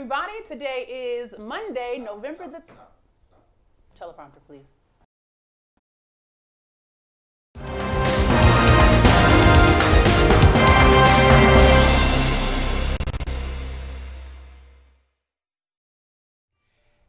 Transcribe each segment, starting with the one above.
everybody. Today is Monday, November the... Teleprompter, please.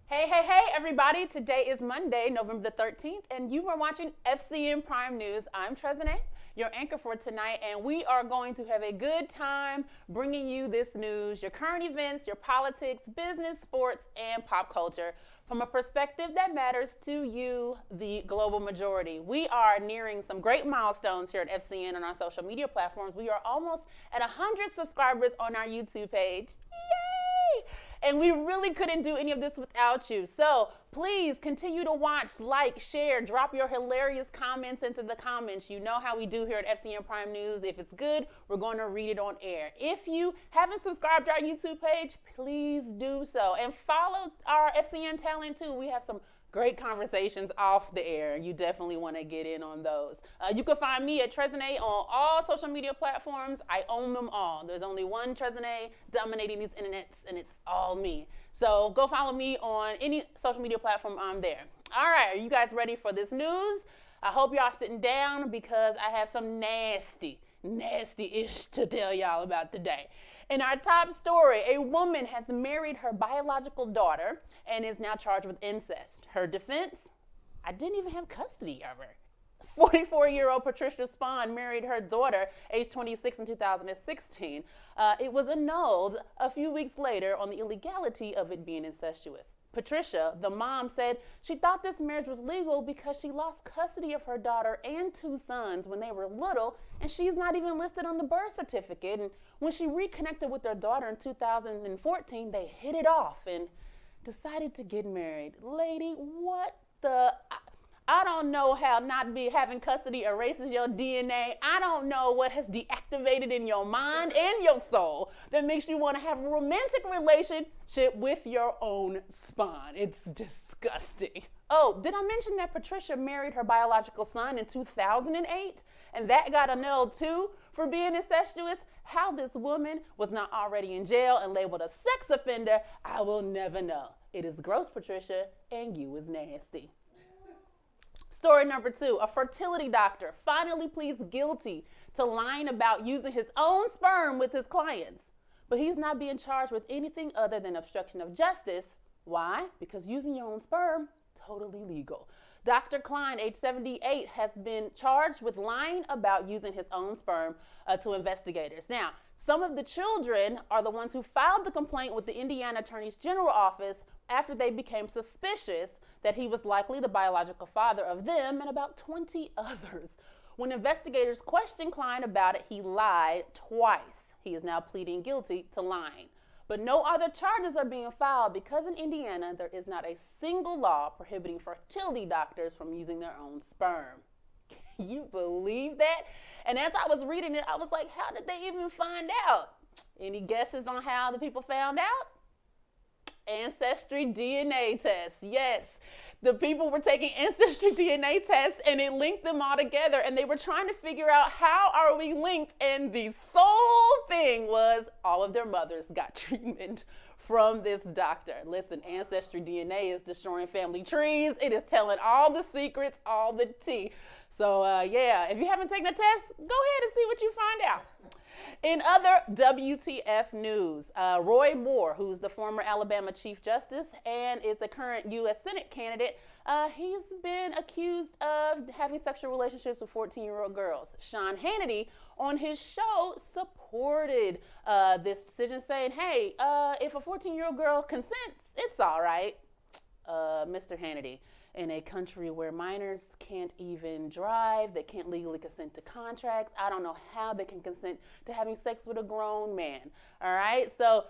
Hey, everybody. Today is Monday, November the 13th, and you are watching FCN Prime News. I'm Trezene, your anchor for tonight, and we are going to have a good time bringing you this news, your current events, your politics, business, sports, and pop culture from a perspective that matters to you, the global majority. We are nearing some great milestones here at FCN on our social media platforms. We are almost at 100 subscribers on our YouTube page. Yay! And we really couldn't do any of this without you. So please continue to watch, like, share, drop your hilarious comments into the comments. You know how we do here at FCN Prime News. If it's good, we're going to read it on air. If you haven't subscribed to our YouTube page, please do so. And follow our FCN talent too. We have some great conversations off the air. You definitely want to get in on those. You can find me at Trezene on all social media platforms. I own them all. There's only one Trezene dominating these internets, and it's all me. So go follow me on any social media platform. I'm there. All right, are you guys ready for this news? I hope y'all sitting down because I have some nasty-ish to tell y'all about today. In our top story, a woman has married her biological daughter and is now charged with incest. Her defense? I didn't even have custody of her. 44-year-old Patricia Spahn married her daughter, age 26, in 2016. It was annulled a few weeks later on the illegality of it being incestuous. Patricia, the mom, said she thought this marriage was legal because she lost custody of her daughter and two sons when they were little, and she's not even listed on the birth certificate. And when she reconnected with their daughter in 2014, they hit it off and decided to get married. Lady, what the... I don't know how not having custody erases your DNA. I don't know what has deactivated in your mind and your soul that makes you want to have a romantic relationship with your own spawn. It's disgusting. Oh, did I mention that Patricia married her biological son in 2008? And that got annulled too for being incestuous? How this woman was not already in jail and labeled a sex offender, I will never know. It is gross, Patricia, and you is nasty. Story number 2, a fertility doctor finally pleads guilty to lying about using his own sperm with his clients. But he's not being charged with anything other than obstruction of justice. Why? Because using your own sperm, totally legal. Dr. Klein, age 78, has been charged with lying about using his own sperm to investigators. Now, some of the children are the ones who filed the complaint with the Indiana Attorney's General Office after they became suspicious that he was likely the biological father of them and about 20 others. When investigators questioned Klein about it, he lied twice. He is now pleading guilty to lying. But no other charges are being filed because in Indiana, there is not a single law prohibiting fertility doctors from using their own sperm. Can you believe that? And as I was reading it, I was like, how did they even find out? Any guesses on how the people found out? Ancestry DNA tests. Yes, the people were taking ancestry DNA tests and it linked them all together, and they were trying to figure out how are we linked, and the sole thing was all of their mothers got treatment from this doctor. Listen, ancestry DNA is destroying family trees. It is telling all the secrets, all the tea. So yeah, if you haven't taken a test, go ahead and see what you find out. In other WTF news, Roy Moore, who's the former Alabama Chief Justice and is a current U.S. Senate candidate, he's been accused of having sexual relationships with 14-year-old girls. Sean Hannity on his show supported this decision, saying, hey, if a 14-year-old girl consents, it's all right. Mr. Hannity, in a country where minors can't even drive, they can't legally consent to contracts, I don't know how they can consent to having sex with a grown man. All right, so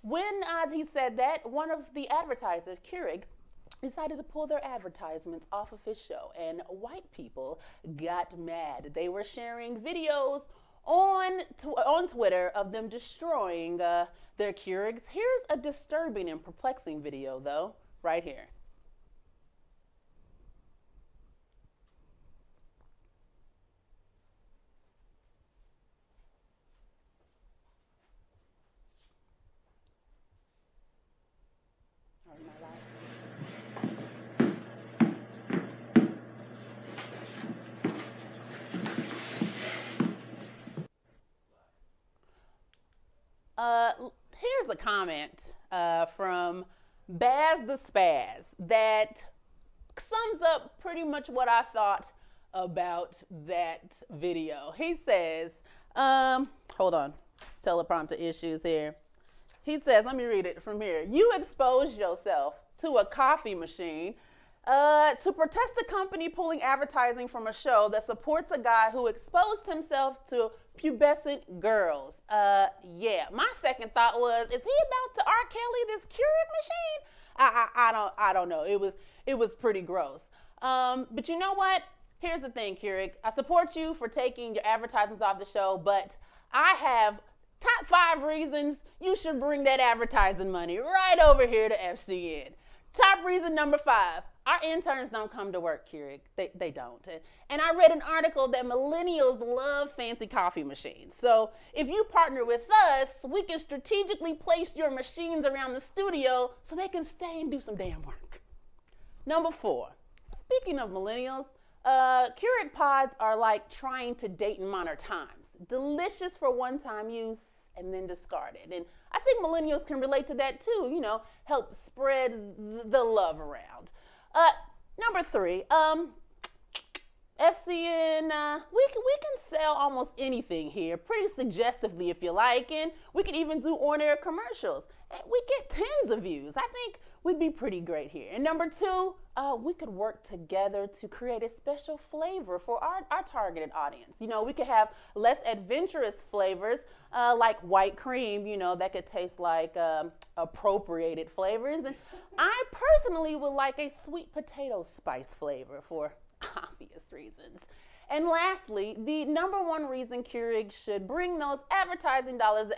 when he said that, one of the advertisers, Keurig, decided to pull their advertisements off of his show, and white people got mad. They were sharing videos on Twitter of them destroying their Keurigs. Here's a disturbing and perplexing video, though, right here. comment from Baz the Spaz that sums up pretty much what I thought about that video. He says, hold on, teleprompter issues here. He says, let me read it from here. You expose yourself to a coffee machine to protest the company pulling advertising from a show that supports a guy who exposed himself to pubescent girls. Yeah, my second thought was, is he about to R. Kelly this Keurig machine? I don't know. It was pretty gross. But you know what? Here's the thing, Keurig. I support you for taking your advertisements off the show, but I have top 5 reasons you should bring that advertising money right over here to FCN. Top reason number 5. Our interns don't come to work, Keurig. They don't. And I read an article that millennials love fancy coffee machines. So if you partner with us, we can strategically place your machines around the studio so they can stay and do some damn work. Number 4, speaking of millennials, Keurig pods are like trying to date in modern times. Delicious for one-time use and then discarded. And I think millennials can relate to that too, you know, help spread the love around. Number 3, FCN, we can sell almost anything here, pretty suggestively if you like, and we can even do on-air commercials. And we get tons of views. I think we'd be pretty great here. And number 2, we could work together to create a special flavor for our targeted audience. You know, we could have less adventurous flavors like white cream, you know, that could taste like appropriated flavors. And I personally would like a sweet potato spice flavor for obvious reasons. And lastly, the number 1 reason Keurig should bring those advertising dollars to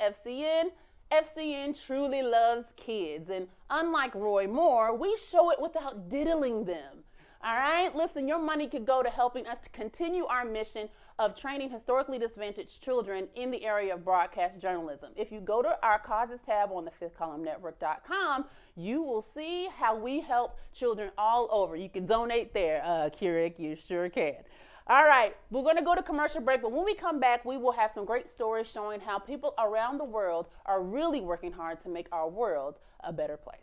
FCN truly loves kids. And unlike Roy Moore, we show it without diddling them. All right, listen, your money could go to helping us to continue our mission of training historically disadvantaged children in the area of broadcast journalism. If you go to our causes tab on the fifthcolumnnetwork.com, you will see how we help children all over. You can donate there, Keurig, you sure can. All right, we're going to go to commercial break, but when we come back, we will have some great stories showing how people around the world are really working hard to make our world a better place.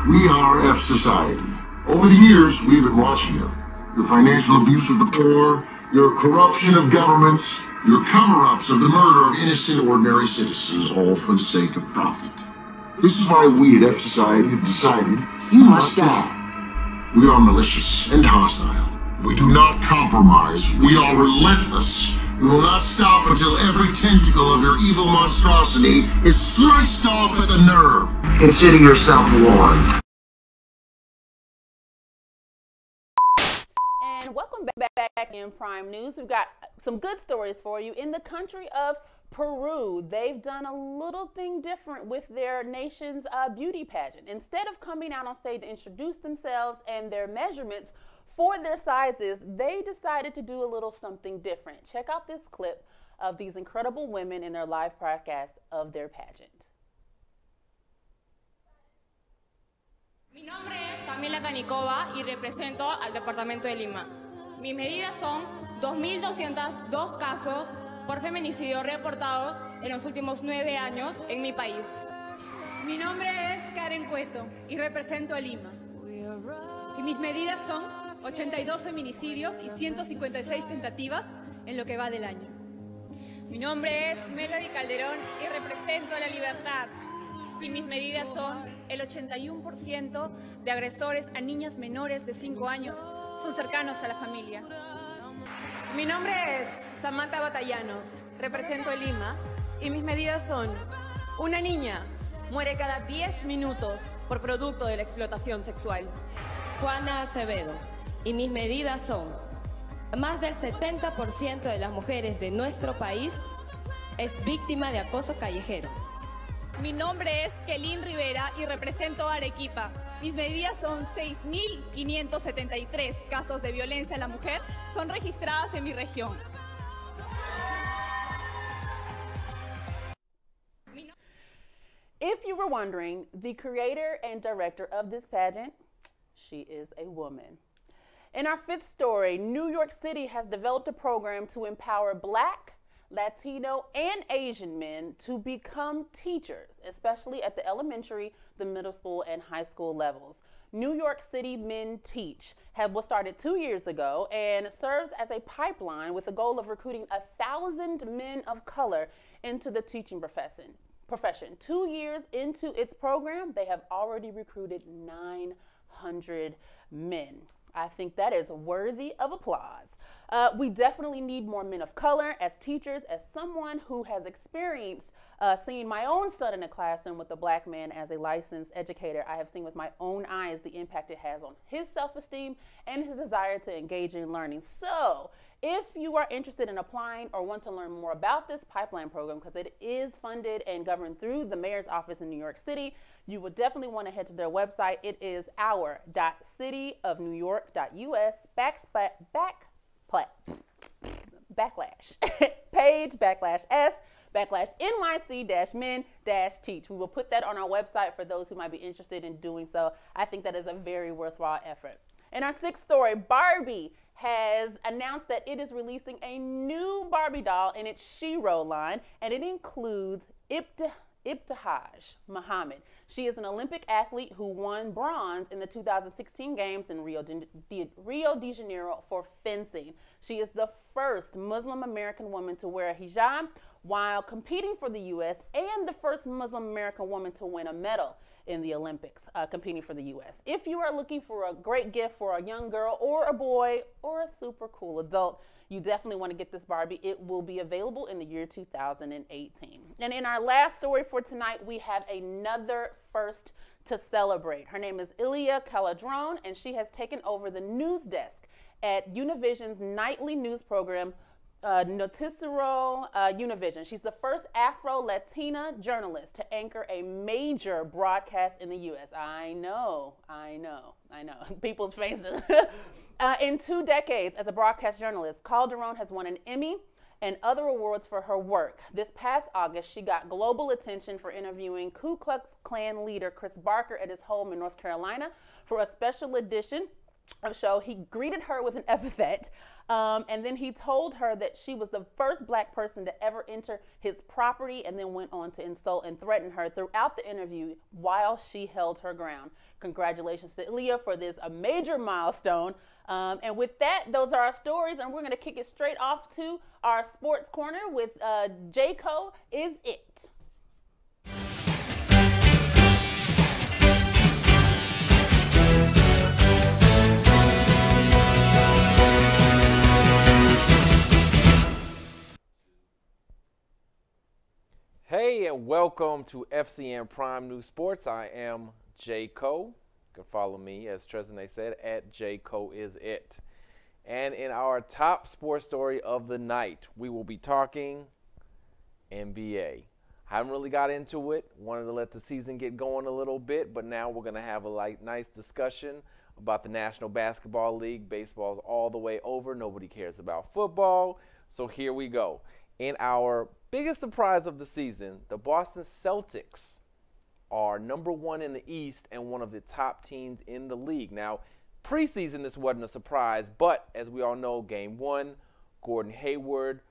We are F Society. Over the years, we've been watching you. Your financial abuse of the poor, your corruption of governments, your cover-ups of the murder of innocent, ordinary citizens, all for the sake of profit. This is why we at F Society have decided you must die. We are malicious and hostile. We do not compromise. We are relentless. We will not stop until every tentacle of your evil monstrosity is sliced off at the nerve. Consider yourself warned. And welcome back in Prime News. We've got some good stories for you. In the country of Peru, they've done a little thing different with their nation's beauty pageant. Instead of coming out on stage to introduce themselves and their measurements for their sizes, they decided to do a little something different. Check out this clip of these incredible women in their live broadcast of their pageant. Mi nombre es Camila Canicova y represento al departamento de Lima. Mis medidas son 2.202 casos por feminicidio reportados en los últimos 9 años en mi país. Mi nombre es Karen Cueto y represento a Lima. Y mis medidas son 82 feminicidios y 156 tentativas en lo que va del año. Mi nombre es Melody Calderón y represento a la libertad. Y mis medidas son el 81% de agresores a niñas menores de 5 años son cercanos a la familia. Mi nombre es Samantha Batallanos, represento a Lima y mis medidas son: una niña muere cada 10 minutos por producto de la explotación sexual. Juana Acevedo, y mis medidas son: más del 70% de las mujeres de nuestro país es víctima de acoso callejero. Mi nombre es Kelin Rivera y represento a Arequipa. Mis medidas son 6.573 casos de violencia a la mujer son registradas en mi región. If you were wondering, the creator and director of this pageant, she is a woman. In our fifth story, New York City has developed a program to empower Black, Latino, and Asian men to become teachers, especially at the elementary, the middle school, and high school levels. New York City Men Teach was started 2 years ago and serves as a pipeline with the goal of recruiting 1,000 men of color into the teaching profession. 2 years into its program, they have already recruited 900 men. I think that is worthy of applause. We definitely need more men of color as teachers. As someone who has experienced seeing my own son in a classroom with a Black man as a licensed educator, I have seen with my own eyes the impact it has on his self-esteem and his desire to engage in learning. So if you are interested in applying or want to learn more about this pipeline program, because it is funded and governed through the mayor's office in New York City, you would definitely want to head to their website. It is our.cityofnewyork.us page/S/NYC-men-teach. We will put that on our website for those who might be interested in doing so. I think that is a very worthwhile effort. In our sixth story, Barbie has announced that it is releasing a new Barbie doll in its She-Ro line, and it includes Ibtihaj Muhammad. She is an Olympic athlete who won bronze in the 2016 Games in Rio de Janeiro for fencing. She is the first Muslim American woman to wear a hijab while competing for the U.S. and the first Muslim American woman to win a medal in the Olympics competing for the U.S. If you are looking for a great gift for a young girl or a boy or a super cool adult, you definitely want to get this Barbie. It will be available in the year 2018. And in our last story for tonight, we have another first to celebrate. Her name is Ilia Caladrone, and she has taken over the news desk at Univision's nightly news program, Noticiero Univision. She's the first Afro-Latina journalist to anchor a major broadcast in the U.S. I know. People's faces. In 2 decades as a broadcast journalist, Calderon has won an Emmy and other awards for her work. This past August, she got global attention for interviewing Ku Klux Klan leader Chris Barker at his home in North Carolina for a special edition of show. He greeted her with an epithet, and then he told her that she was the first Black person to ever enter his property, and then went on to insult and threaten her throughout the interview while she held her ground. Congratulations to Ilia for this a major milestone. And with that, those are our stories, and we're going to kick it straight off to our sports corner with J-Co Is It. Hey, and welcome to FCN Prime News Sports. I am J-Co. You can follow me, as Tresene said, at J-Co Is It. And in our top sports story of the night, we will be talking NBA. Haven't really got into it. Wanted to let the season get going a little bit, but now we're going to have a nice discussion about the National Basketball League. Baseball's all the way over. Nobody cares about football. So here we go. In our biggest surprise of the season, the Boston Celtics are #1 in the East and one of the top teams in the league. Now, preseason, this wasn't a surprise, but as we all know, Game 1, Gordon Hayward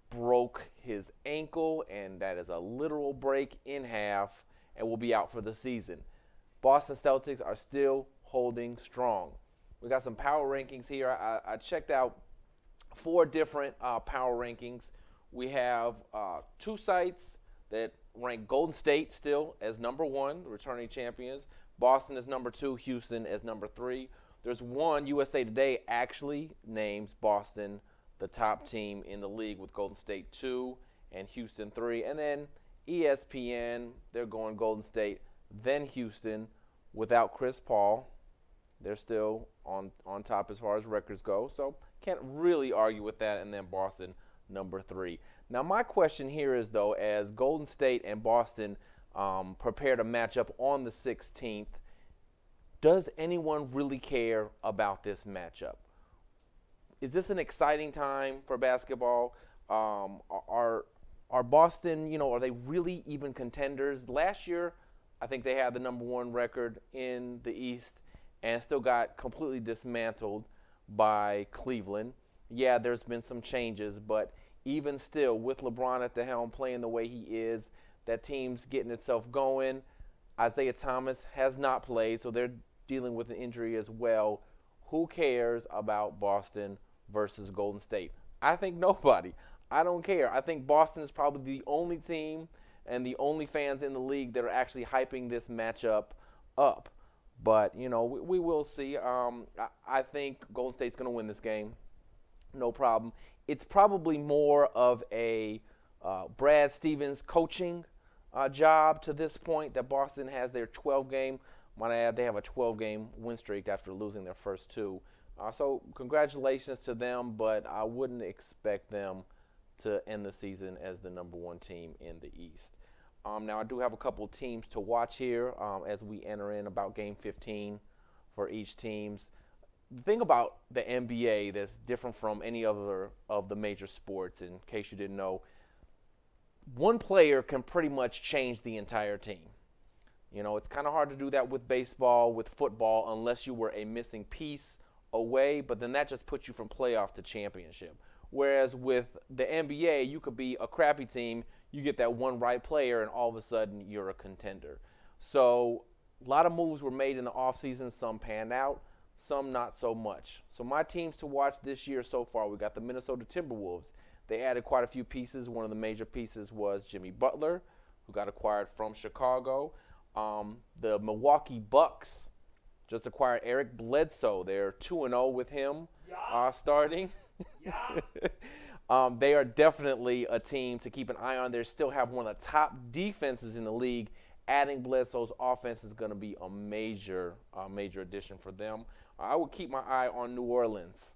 broke his ankle, and that is a literal break in half, and will be out for the season. Boston Celtics are still holding strong. We got some power rankings here. I checked out 4 different power rankings we have two sites that rank Golden State still as number 1, the returning champions. Boston is number 2, Houston as number 3. There's one, USA Today actually names Boston the top team in the league with Golden State 2 and Houston 3. And then ESPN, they're going Golden State, then Houston without Chris Paul. They're still on top as far as records go. So can't really argue with that. And then Boston, number 3. Now my question here is, though, as Golden State and Boston prepare to match up on the 16th, does anyone really care about this matchup? Is this an exciting time for basketball? Are Boston, are they really even contenders? Last year, I think they had the number 1 record in the East and still got completely dismantled by Cleveland. Yeah, there's been some changes, but even still, with LeBron at the helm playing the way he is, that team's getting itself going. Isaiah Thomas has not played, so they're dealing with an injury as well. Who cares about Boston versus Golden State? I think nobody. I don't care. I think Boston is probably the only team and the only fans in the league that are actually hyping this matchup up. But, we will see. I think Golden State's going to win this game. No problem. It's probably more of a Brad Stevens coaching job to this point that Boston has their 12-game. Might I add, they have a 12-game win streak after losing their first 2. So congratulations to them, but I wouldn't expect them to end the season as the number 1 team in the East. Now, I do have a couple teams to watch here as we enter in about Game 15 for each teams. The thing about the NBA that's different from any other of the major sports, in case you didn't know, one player can pretty much change the entire team. It's kind of hard to do that with baseball, with football, unless you were a missing piece away, but then that just puts you from playoff to championship. Whereas with the NBA, you could be a crappy team, you get that one right player, and all of a sudden you're a contender. So a lot of moves were made in the offseason. Some panned out, some not so much. So my teams to watch this year so far, we got the Minnesota Timberwolves. They added quite a few pieces. One of the major pieces was Jimmy Butler, who got acquired from Chicago. The Milwaukee Bucks just acquired Eric Bledsoe. They're 2-0 with him starting. They are definitely a team to keep an eye on. They still have one of the top defenses in the league. Adding Bledsoe's offense is going to be a major addition for them. I will keep my eye on New Orleans.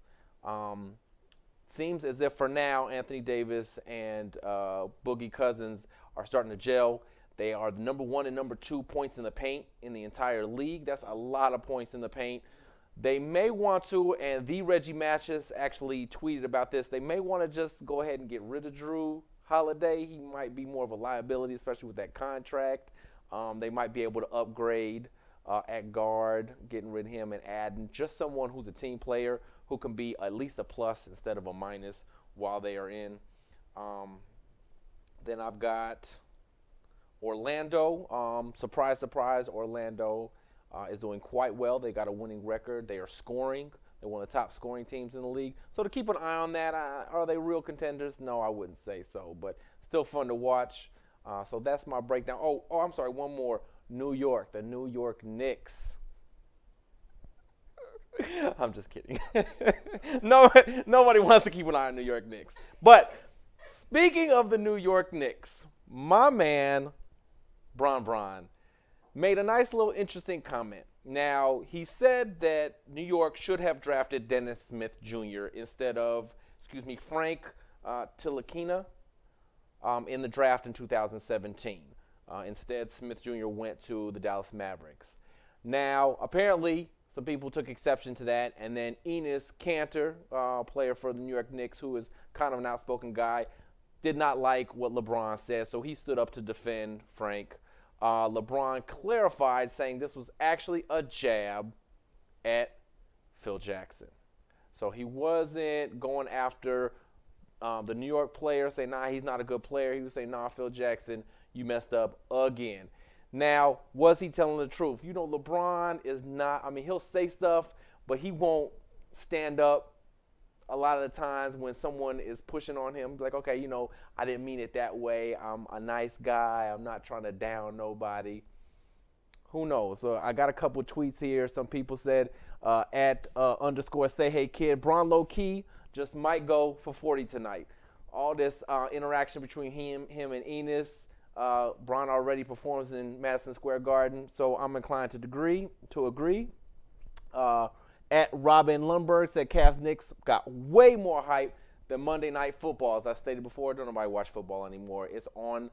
Seems as if for now Anthony Davis and Boogie Cousins are starting to gel. They are the number 1 and number 2 points in the paint in the entire league. That's a lot of points in the paint. They may want to, and the Reggie Matches actually tweeted about this, they may want to just go ahead and get rid of Drew Holiday. He might be more of a liability, especially with that contract. They might be able to upgrade at guard, getting rid of him and adding just someone who's a team player who can be at least a plus instead of a minus while they are in. Then I've got Orlando. Surprise, surprise, Orlando is doing quite well. They got a winning record. They are scoring. They're one of the top scoring teams in the league. So to keep an eye on that, are they real contenders? No, I wouldn't say so, but still fun to watch. So that's my breakdown. Oh, I'm sorry, one more. New York, the New York Knicks. I'm just kidding. No, nobody wants to keep an eye on New York Knicks. But speaking of the New York Knicks, my man, Bron, made a nice little interesting comment. Now, he said that New York should have drafted Dennis Smith Jr. instead of, Frank Ntilikina in the draft in 2017. Instead, Smith Jr. went to the Dallas Mavericks. Now, apparently, some people took exception to that, and then Enes Kanter, player for the New York Knicks, who is kind of an outspoken guy, did not like what LeBron said, so he stood up to defend Frank. LeBron clarified, saying this was actually a jab at Phil Jackson. So he wasn't going after the New York player, saying, nah, he's not a good player. He was saying, nah, Phil Jackson, you messed up again. Now, was he telling the truth? You know, LeBron is not, he'll say stuff, but he won't stand up a lot of the times when someone is pushing on him, like, okay, you know, I didn't mean it that way. I'm a nice guy. I'm not trying to down nobody. Who knows? So I got a couple of tweets here. Some people said at _ say hey kid, Bron low key just might go for 40 tonight. All this interaction between him and Enos. Bron already performs in Madison Square Garden, so I'm inclined to agree. At Robin Lundberg said Cavs Knicks got way more hype than Monday Night Football. As I stated before, don't nobody watch football anymore. It's on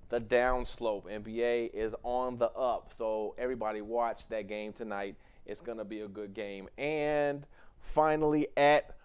the downslope. NBA is on the up. So everybody watch that game tonight. It's going to be a good game. And finally, at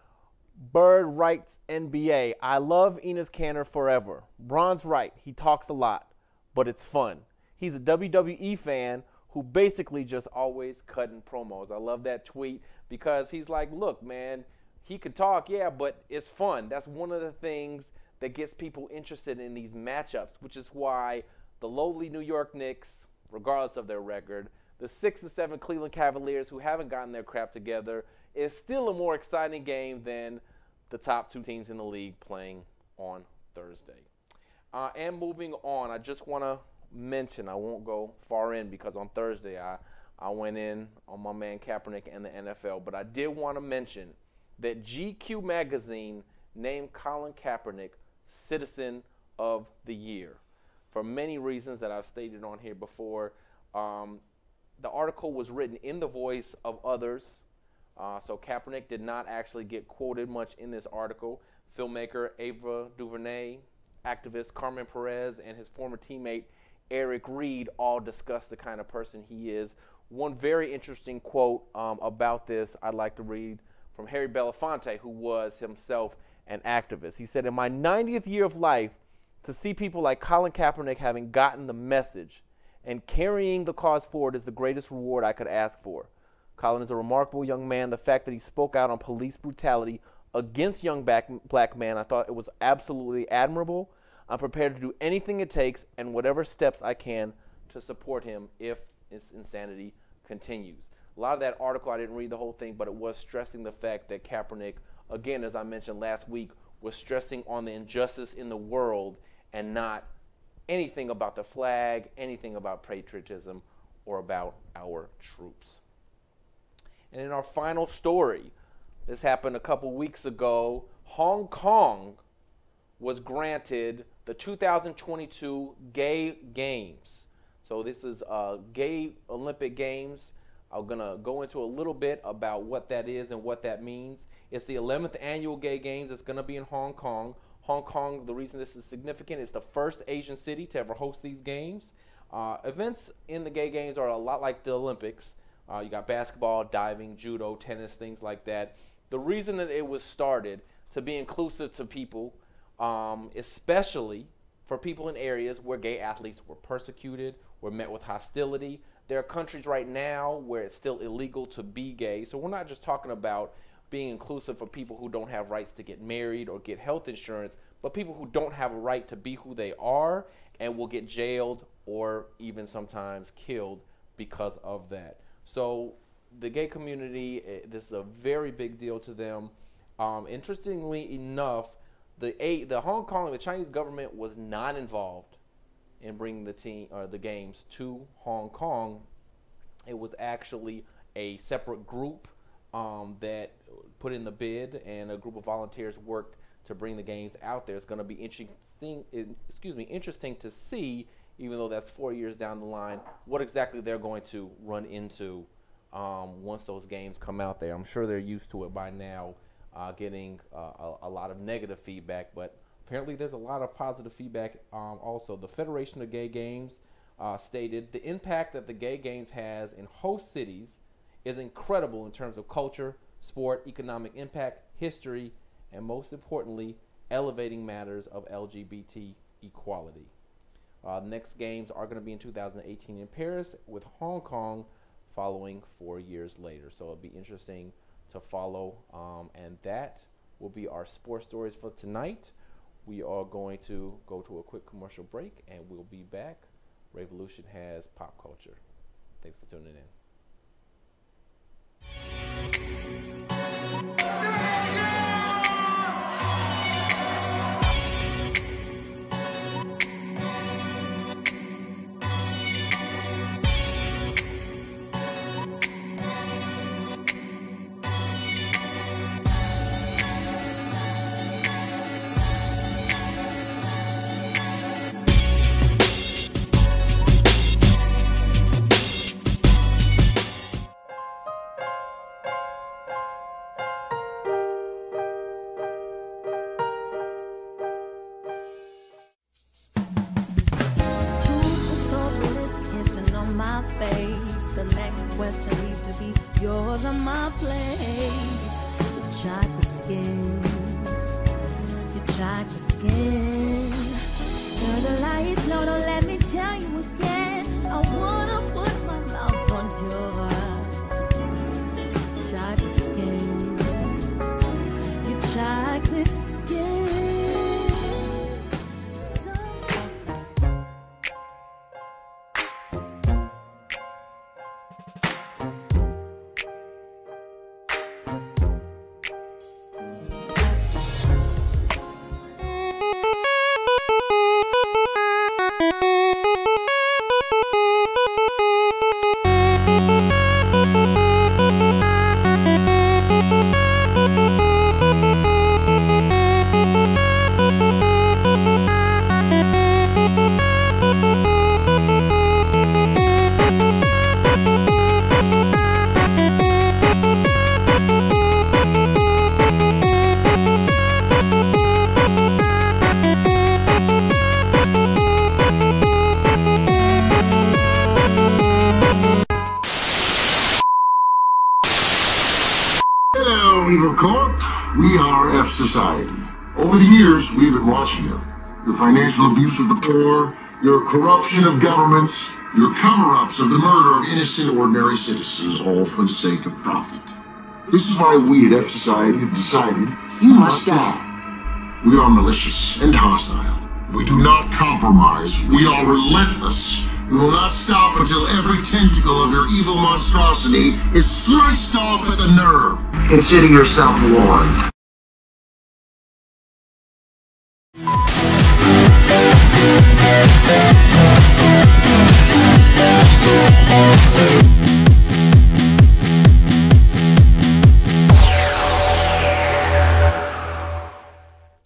Bird Writes NBA, I love Enes Kanter forever. Bron's right. He talks a lot, but it's fun. He's a WWE fan who basically just always cutting promos. I love that tweet because he's like, look, man, he can talk, yeah, but it's fun. That's one of the things that gets people interested in these matchups, which is why the lowly New York Knicks, regardless of their record, the 6-7 Cleveland Cavaliers, who haven't gotten their crap together, is still a more exciting game than the top two teams in the league playing on Thursday. And moving on, I just want to mention, I won't go far in because on Thursday I went in on my man Kaepernick and the NFL, but I did want to mention that GQ magazine named Colin Kaepernick Citizen of the Year for many reasons that I've stated on here before. The article was written in the voice of others, so Kaepernick did not actually get quoted much in this article. Filmmaker Ava DuVernay, activist Carmen Perez, and his former teammate Eric Reed all discuss the kind of person he is. One very interesting quote about this I'd like to read from Harry Belafonte, who was himself an activist. He said, in my 90th year of life, to see people like Colin Kaepernick having gotten the message and carrying the cause forward is the greatest reward I could ask for. Colin is a remarkable young man. The fact that he spoke out on police brutality against young black men, I thought it was absolutely admirable. I'm prepared to do anything it takes and whatever steps I can to support him if his insanity continues. A lot of that article, I didn't read the whole thing, but it was stressing the fact that Kaepernick, again, as I mentioned last week, was stressing on the injustice in the world and not anything about the flag, anything about patriotism, or about our troops. And in our final story, this happened a couple weeks ago. Hong Kong was granted the 2022 Gay Games. So this is Gay Olympic Games. I'm going to go into a little bit about what that is and what that means. It's the 11th annual Gay Games. It's going to be in Hong Kong. Hong Kong, the reason this is significant, is the first Asian city to ever host these games. Events in the Gay Games are a lot like the Olympics. You got basketball, diving, judo, tennis, things like that. The reason that it was started to be inclusive to people, especially for people in areas where gay athletes were persecuted, were met with hostility. There are countries right now where it's still illegal to be gay. So we're not just talking about being inclusive for people who don't have rights to get married or get health insurance, but people who don't have a right to be who they are and will get jailed or even sometimes killed because of that. So the gay community, this is a very big deal to them. Interestingly enough, the Hong Kong, the Chinese government was not involved in bringing the games to Hong Kong. It was actually a separate group that put in the bid, and a group of volunteers worked to bring the games out there. It's going to be interesting to see, even though that's 4 years down the line, what exactly they're going to run into once those games come out there. I'm sure they're used to it by now, getting a lot of negative feedback, but apparently there's a lot of positive feedback also. The Federation of Gay Games stated the impact that the Gay Games has in host cities is incredible in terms of culture, sport, economic impact, history, and most importantly, elevating matters of LGBT equality. Next games are going to be in 2018 in Paris, with Hong Kong following 4 years later. So it'll be interesting to follow, and that will be our sports stories for tonight. We are going to go to a quick commercial break, and we'll be back. Revolution has pop culture. Thanks for tuning in. question needs to be yours or my place. Your chocolate skin, your chocolate skin. Turn the lights low, don't let me tell you again. I wanna put my mouth on your chocolate skin, your chocolate skin. Hello, Evil Corp. We are F Society. Over the years, we've been watching you. Your financial abuse of the poor, your corruption of governments, your cover-ups of the murder of innocent, ordinary citizens, all for the sake of profit. This is why we at F Society have decided you must die. We are malicious and hostile. We do not compromise. We are relentless. We will not stop until every tentacle of your evil monstrosity is sliced off at the nerve. Consider yourself warned.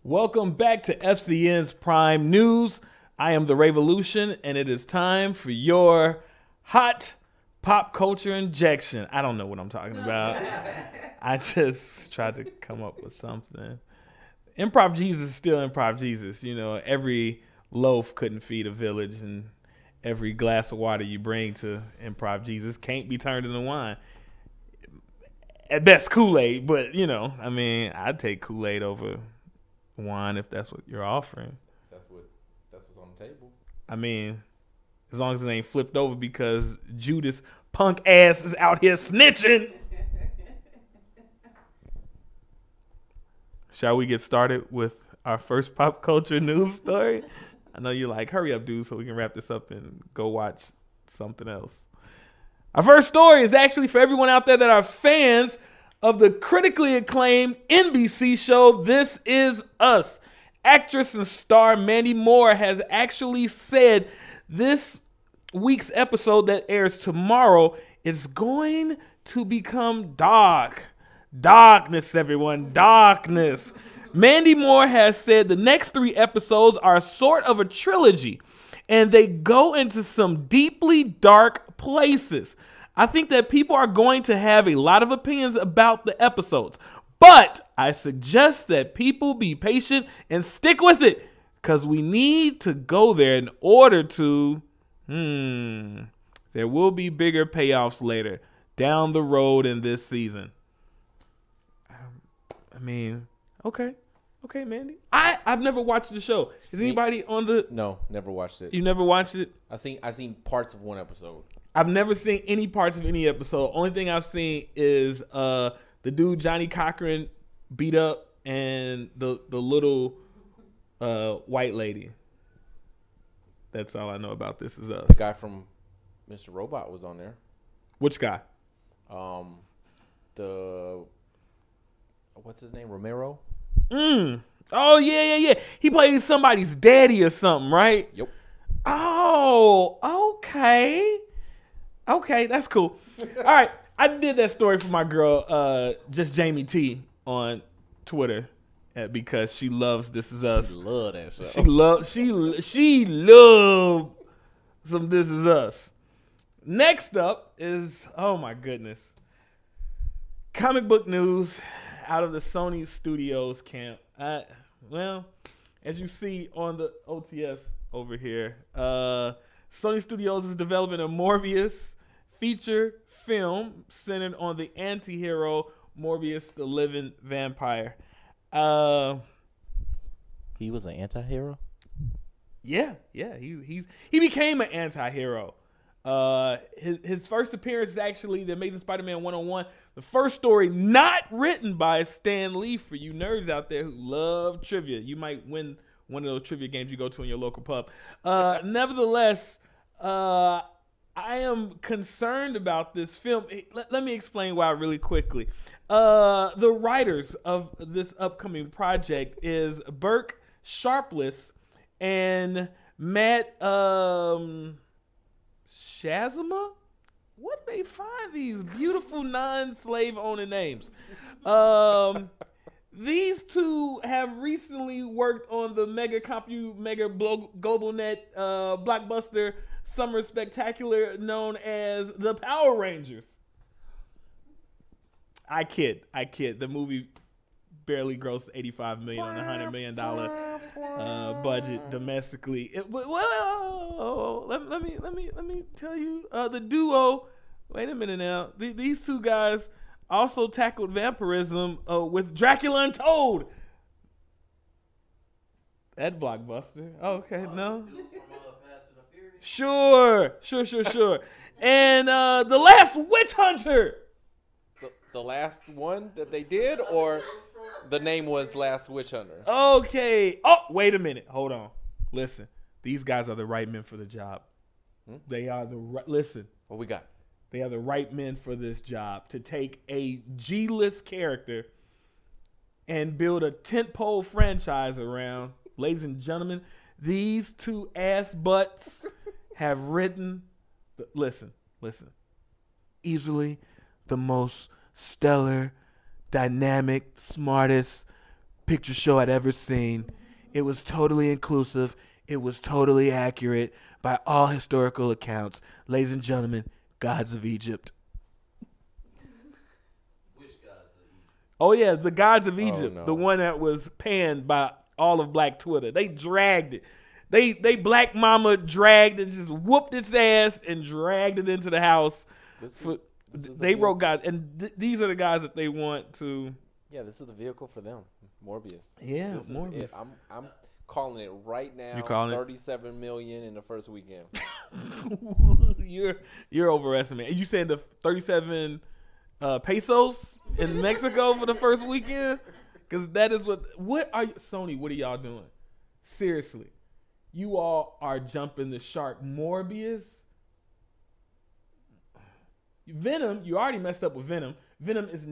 Welcome back to FCN's Prime News. I am the Revolution, and it is time for your hot pop culture injection. I don't know what I'm talking about. I just tried to come up with something. Improv Jesus is still Improv Jesus. You know, every loaf couldn't feed a village, and every glass of water you bring to Improv Jesus can't be turned into wine. At best, Kool-Aid, but, you know, I mean, I'd take Kool-Aid over wine if that's what you're offering. That's what's on the table. I mean, as long as it ain't flipped over because Judas punk ass is out here snitching. Shall we get started with our first pop culture news story? I know you're like, hurry up, dude, so we can wrap this up and go watch something else. Our first story is actually for everyone out there that are fans of the critically acclaimed NBC show This Is Us. Actress and star Mandy Moore has actually said this week's episode that airs tomorrow is going to become dark. Darkness, everyone. Darkness. Mandy Moore has said the next 3 episodes are sort of a trilogy, and they go into some deeply dark places. I think that people are going to have a lot of opinions about the episodes, but I suggest that people be patient and stick with it because we need to go there in order to, there will be bigger payoffs later down the road in this season. I mean, okay, Mandy. I've never watched the show. Is anybody on the? No, never watched it. You never watched it? I've seen parts of one episode. I've never seen any parts of any episode. Only thing I've seen is the dude Johnny Cochran beat up and the little white lady. That's all I know about This Is Us. The guy from Mr. Robot was on there. Which guy? What's his name? Romero? Oh, yeah. He plays somebody's daddy or something, right? Yep. Oh, okay. Okay, that's cool. All right. I did that story for my girl, just Jamie T, on Twitter because she loves This Is Us. She love that show. She love some This Is Us. Next up is, oh my goodness, comic book news out of the Sony Studios camp. Well, as you see on the OTS over here, Sony Studios is developing a Morbius feature film centered on the anti-hero Morbius the Living Vampire. He was an anti-hero? Yeah, he became an anti-hero. His first appearance is actually the Amazing Spider-Man 101, the first story not written by Stan Lee. For you nerds out there who love trivia, you might win one of those trivia games you go to in your local pub. Nevertheless, I am concerned about this film. Let me explain why really quickly. The writers of this upcoming project is Burke Sharpless and Matt Shazama. What do they find these beautiful non-slave owning names? These two have recently worked on the mega global net blockbuster summer spectacular known as The Power Rangers. I kid. The movie barely grossed $85 million on a $100 million budget domestically. Let me tell you, the duo. Wait a minute now. These two guys also tackled vampirism with Dracula Untold. That blockbuster. Okay, no. Sure. And The Last Witch Hunter. The last one that they did, or the name was Last Witch Hunter? Okay. Oh, wait a minute. Hold on. Listen. These guys are the right men for the job. They are the right. Listen. What we got? They are the right men for this job to take a G-list character and build a tentpole franchise around. Ladies and gentlemen, these two ass butts have written. Listen. Easily the most stellar, dynamic, smartest picture show I'd ever seen. It was totally inclusive. It was totally accurate by all historical accounts. Ladies and gentlemen, Gods of Egypt. Which Gods of Egypt? Oh, yeah, the Gods of Egypt. no. The one that was panned by all of Black Twitter. They dragged it. They Black Mama dragged it, just whooped its ass and dragged it into the house. They wrote God, and these are the guys that they want to. Yeah, this is the vehicle for them, Morbius. Yeah, this Morbius. Is it. I'm calling it right now. You calling it? $37 million in the first weekend. You're overestimating. You saying the 37 pesos in Mexico for the first weekend? Because that is what are you, Sony? What are y'all doing? Seriously, you all are jumping the shark. Morbius. Venom, you already messed up with Venom. Venom is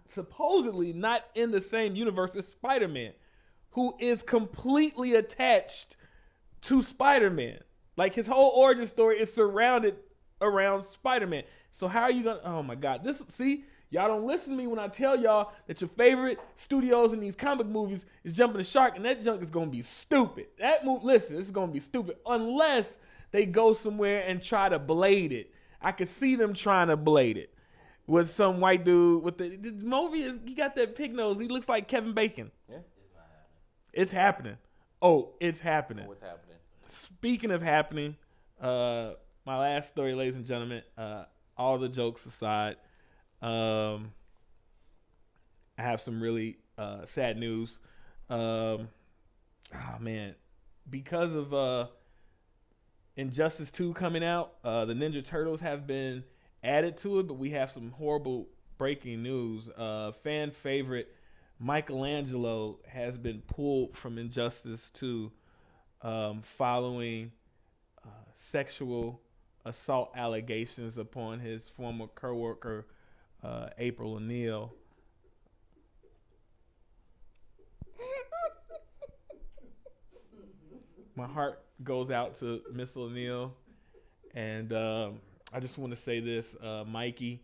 supposedly not in the same universe as Spider-Man, who is completely attached to Spider-Man. Like, his whole origin story is surrounded around Spider-Man. So how are you gonna? Oh my God! Y'all don't listen to me when I tell y'all that your favorite studios in these comic movies is jumping the shark, and that junk is gonna be stupid. This is gonna be stupid unless they go somewhere and try to blade it. I could see them trying to blade it with some white dude with the Morbius. He got that pig nose. He looks like Kevin Bacon. Yeah, It's not happening. It's happening. Oh, it's happening. What's happening? Speaking of happening, my last story, ladies and gentlemen, all the jokes aside, I have some really sad news. Because of Injustice 2 coming out, the Ninja Turtles have been added to it, but we have some horrible breaking news. Fan favorite Michelangelo has been pulled from Injustice 2 following sexual assault allegations upon his former co-worker, April O'Neil. My heart goes out to Miss O'Neil, and I just want to say this, Mikey,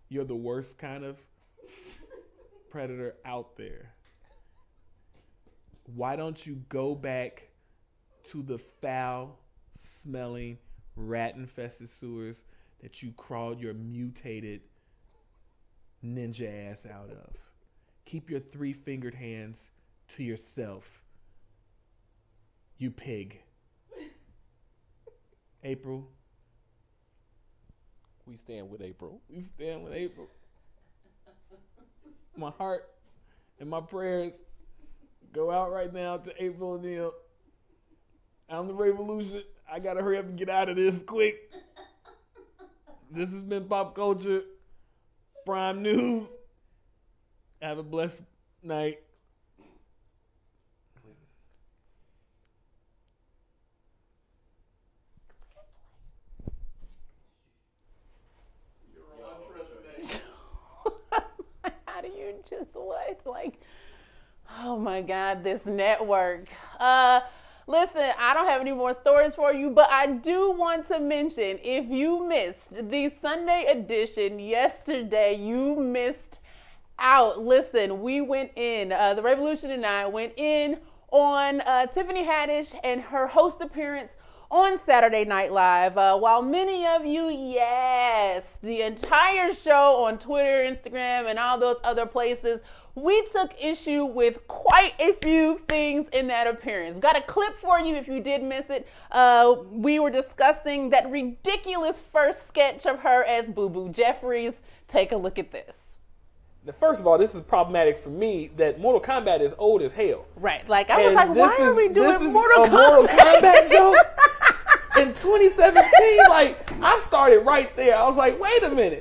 you're the worst kind of predator out there. Why don't you go back to the foul-smelling, rat-infested sewers that you crawled your mutated ninja ass out of? Keep your three-fingered hands to yourself. You pig. April, We stand with April. We stand with April. My heart and my prayers go out right now to April and them. I'm the Revolution. I gotta hurry up and get out of this quick. This has been Pop Culture Prime News. Have a blessed night. How do you just what? Like, oh my God, this network. Listen, I don't have any more stories for you, but I do want to mention, if you missed the Sunday edition yesterday, you missed out. Listen, we went in, the Revolution and I went in on Tiffany Haddish and her host appearance on Saturday Night Live. While many of you, yes, the entire show on Twitter, Instagram, and all those other places, we took issue with quite a few things in that appearance. Got a clip for you if you did miss it. We were discussing that ridiculous first sketch of her as Boo Boo Jeffries. Take a look at this. Now, first of all, this is problematic for me that Mortal Kombat is old as hell. Right. Like, I was like, why are we doing Mortal Kombat show? In 2017, like, I started right there. I was like, wait a minute.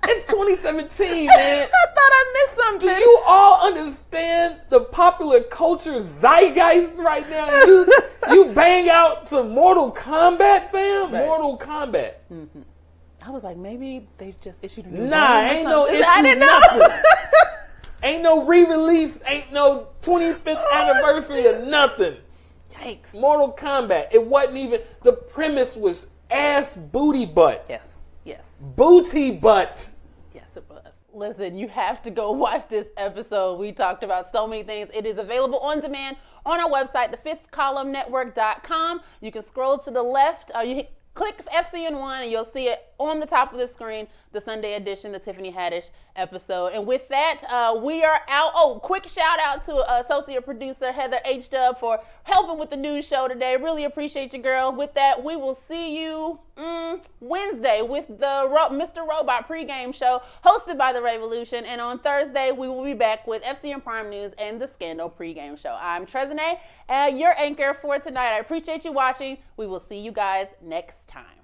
It's 2017, man. I thought I missed something. Do you all understand the popular culture zeitgeist right now? You bang out some Mortal Kombat, fam? Right. Mortal Kombat. Mm-hmm. I was like, maybe they just issued a new ain't no issue, I didn't know. nothing. Ain't no re-release. Ain't no 25th anniversary or nothing. Yikes. Mortal Kombat. It wasn't even, the premise was ass booty butt. Yes. Yes. Booty butt. Yes, it was. Listen, you have to go watch this episode. We talked about so many things. It is available on demand on our website, thefifthcolumnnetwork.com. You can scroll to the left. Click FCN One and you'll see it on the top of the screen, the Sunday edition, the Tiffany Haddish episode. And with that, we are out. Oh, quick shout out to associate producer Heather H. Dub for helping with the news show today. Really appreciate you, girl. With that, we will see you Wednesday with the Mr. Robot pregame show hosted by The Revolution. And on Thursday, we will be back with FCN Prime News and the Scandal pregame show. I'm Trezene, your anchor for tonight. I appreciate you watching. We will see you guys next time.